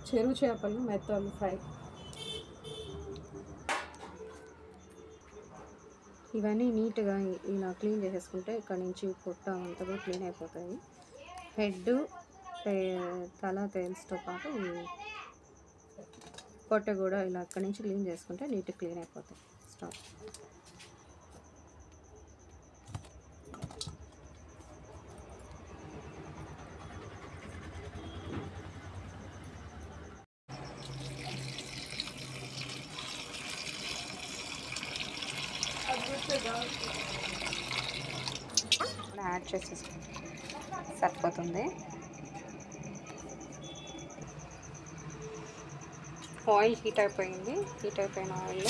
చెరువు చేపలు మెత్తలు ఫ్రై. ఇవన్నీ నీట్గా ఇలా క్లీన్ చేసేసుకుంటే ఇక్కడ నుంచి పొట్ట అంతా కూడా క్లీన్ అయిపోతాయి. హెడ్ తల తేల్స్తో పాటు పొట్ట కూడా ఇలా అక్కడి నుంచి క్లీన్ చేసుకుంటే నీట్గా క్లీన్ అయిపోతాయి. స్టాప్. యాడ్ చేసేసుకుంటాం, సరిపోతుంది. ఆయిల్ హీట్ అయిపోయింది. హీట్ అయిపోయిన ఆయిల్